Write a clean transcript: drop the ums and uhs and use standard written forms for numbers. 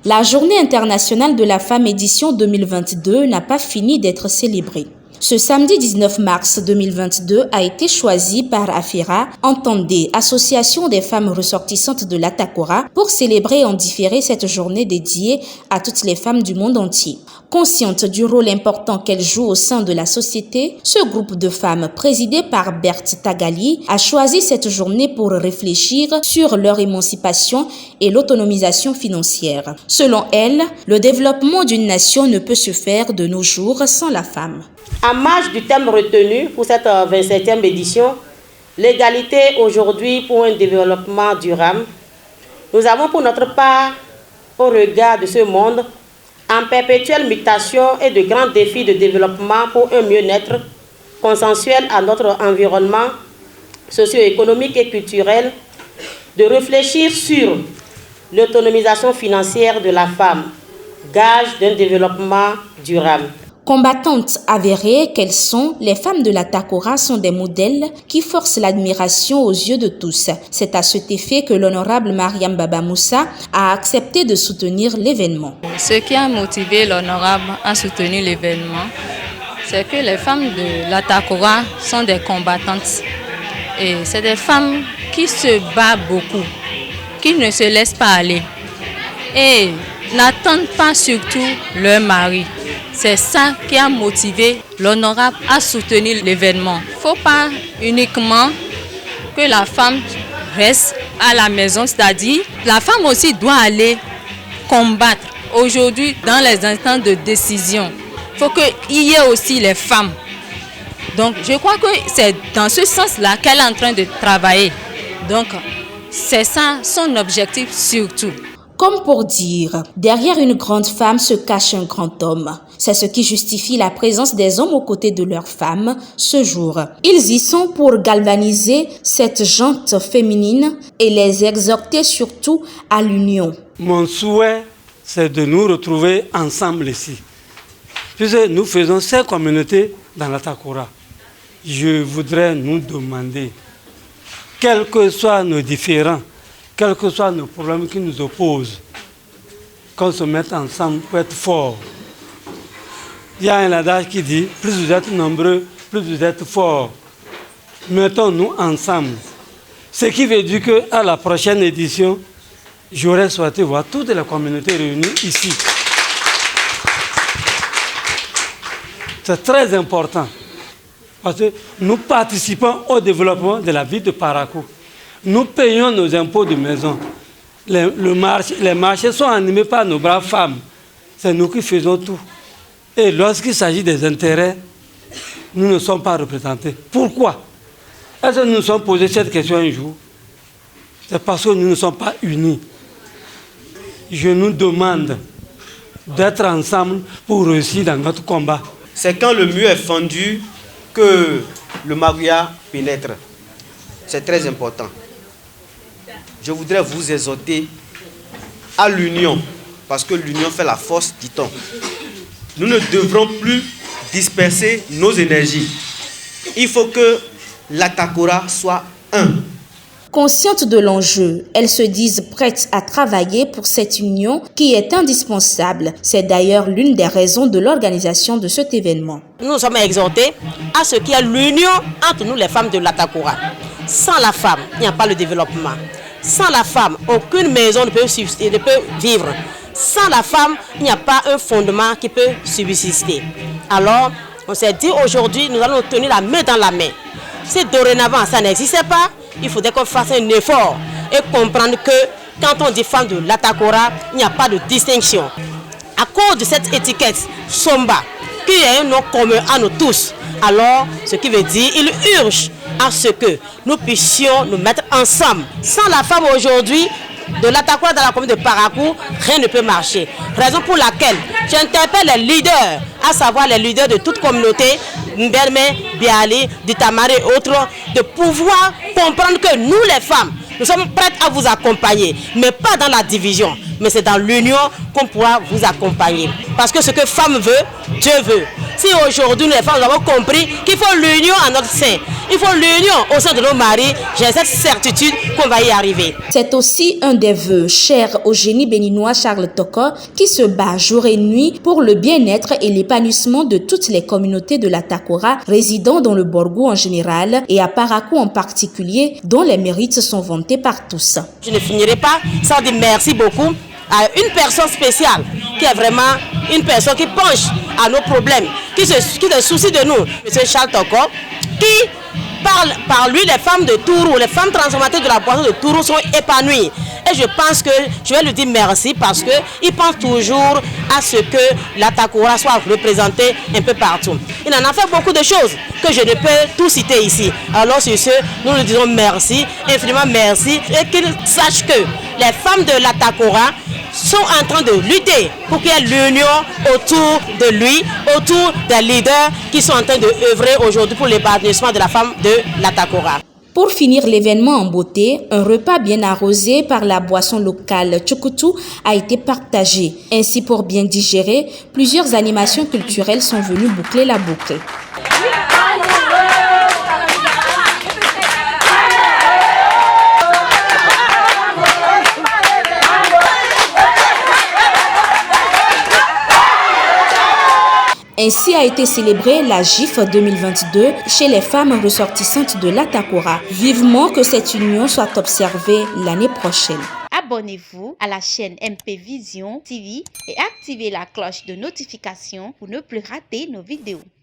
La Journée internationale de la femme édition 2022 n'a pas fini d'être célébrée. Ce samedi 19 mars 2022 a été choisi par AFERA, entendez, Association des femmes ressortissantes de l'Atakora, pour célébrer en différé cette journée dédiée à toutes les femmes du monde entier. Consciente du rôle important qu'elles jouent au sein de la société, ce groupe de femmes, présidé par Berthe Tagali, a choisi cette journée pour réfléchir sur leur émancipation et l'autonomisation financière. Selon elle, le développement d'une nation ne peut se faire de nos jours sans la femme. En marge du thème retenu pour cette 27e édition, l'égalité aujourd'hui pour un développement durable, nous avons pour notre part, au regard de ce monde, en perpétuelle mutation et de grands défis de développement pour un mieux-être consensuel à notre environnement socio-économique et culturel, de réfléchir sur l'autonomisation financière de la femme, gage d'un développement durable. Combattantes avérées qu'elles sont, les femmes de l'Atakora sont des modèles qui forcent l'admiration aux yeux de tous. C'est à cet effet que l'honorable Mariam Baba Moussa a accepté de soutenir l'événement. Ce qui a motivé l'honorable à soutenir l'événement, c'est que les femmes de l'Atakora sont des combattantes. Et c'est des femmes qui se battent beaucoup, qui ne se laissent pas aller et n'attendent pas surtout leur mari. C'est ça qui a motivé l'honorable à soutenir l'événement. Il ne faut pas uniquement que la femme reste à la maison, c'est-à-dire la femme aussi doit aller combattre. Aujourd'hui, dans les instants de décision, il faut qu'il y ait aussi les femmes. Donc je crois que c'est dans ce sens-là qu'elle est en train de travailler. Donc c'est ça son objectif surtout. Comme pour dire, derrière une grande femme se cache un grand homme. C'est ce qui justifie la présence des hommes aux côtés de leurs femmes ce jour. Ils y sont pour galvaniser cette gente féminine et les exhorter surtout à l'union. Mon souhait, c'est de nous retrouver ensemble ici. Puisque nous faisons ces communautés dans l'Atakora. Je voudrais nous demander, quels que soient nos différends, quels que soient nos problèmes qui nous opposent, qu'on se mette ensemble pour être forts. Il y a un adage qui dit, plus vous êtes nombreux, plus vous êtes forts. Mettons-nous ensemble. Ce qui veut dire qu'à la prochaine édition, j'aurais souhaité voir toutes les communautés réunies ici. C'est très important. Parce que nous participons au développement de la ville de Parakou. Nous payons nos impôts de maison. Les marchés sont animés par nos braves femmes. C'est nous qui faisons tout. Et lorsqu'il s'agit des intérêts, nous ne sommes pas représentés. Pourquoi? Est-ce que nous nous sommes posé cette question un jour? C'est parce que nous ne sommes pas unis. Je nous demande d'être ensemble pour réussir dans notre combat. C'est quand le mur est fendu que le maria pénètre. C'est très important. Je voudrais vous exhorter à l'union, parce que l'union fait la force, dit-on. Nous ne devrons plus disperser nos énergies. Il faut que l'Atakora soit un. Conscientes de l'enjeu, elles se disent prêtes à travailler pour cette union qui est indispensable. C'est d'ailleurs l'une des raisons de l'organisation de cet événement. Nous sommes exhortés à ce qu'il y ait l'union entre nous les femmes de l'Atakora. Sans la femme, il n'y a pas le développement. Sans la femme, aucune maison ne peut vivre. Sans la femme, il n'y a pas un fondement qui peut subsister. Alors, on s'est dit aujourd'hui, nous allons tenir la main dans la main. Si dorénavant ça n'existait pas, il faudrait qu'on fasse un effort et comprendre que quand on dit femme de l'Atakora, il n'y a pas de distinction. À cause de cette étiquette Somba, qui est un nom commun à nous tous, alors ce qui veut dire, il urge à ce que nous puissions nous mettre ensemble. Sans la femme aujourd'hui, de l'Atakora dans la commune de Parakou, rien ne peut marcher. Raison pour laquelle j'interpelle les leaders, à savoir les leaders de toute communauté, Mberme, Biali, Ditamare et autres, de pouvoir comprendre que nous les femmes, nous sommes prêtes à vous accompagner, mais pas dans la division, mais c'est dans l'union qu'on pourra vous accompagner. Parce que ce que femme veut, Dieu veut. Si aujourd'hui nous les femmes nous avons compris qu'il faut l'union à notre sein, il faut l'union au sein de nos maris. J'ai cette certitude qu'on va y arriver. C'est aussi un des vœux chers au génie béninois Charles Toko qui se bat jour et nuit pour le bien-être et l'épanouissement de toutes les communautés de la Takora résidant dans le Borgou en général et à Parakou en particulier, dont les mérites sont vantés par tous. Je ne finirai pas sans dire merci beaucoup à une personne spéciale qui est vraiment une personne qui penche à nos problèmes, qui se soucie de nous, M. Charles Toko, qui par lui, les femmes de Tourou, les femmes transformatrices de la boisson de Tourou sont épanouies. Et je pense que je vais lui dire merci parce qu'il pense toujours à ce que la Takora soit représentée un peu partout. Il en a fait beaucoup de choses que je ne peux tout citer ici. Alors sur ce, nous lui disons merci, infiniment merci, et qu'il sache que les femmes de la Takora sont en train de lutter pour qu'il y ait l'union autour de lui, autour des leaders qui sont en train de œuvrer aujourd'hui pour l'épanouissement de la femme de la Takora. Pour finir l'événement en beauté, un repas bien arrosé par la boisson locale Tchukutu a été partagé. Ainsi, pour bien digérer, plusieurs animations culturelles sont venues boucler la boucle. Ainsi a été célébrée la GIF 2022 chez les femmes ressortissantes de la Takora. Vivement que cette union soit observée l'année prochaine. Abonnez-vous à la chaîne MP Vision TV et activez la cloche de notification pour ne plus rater nos vidéos.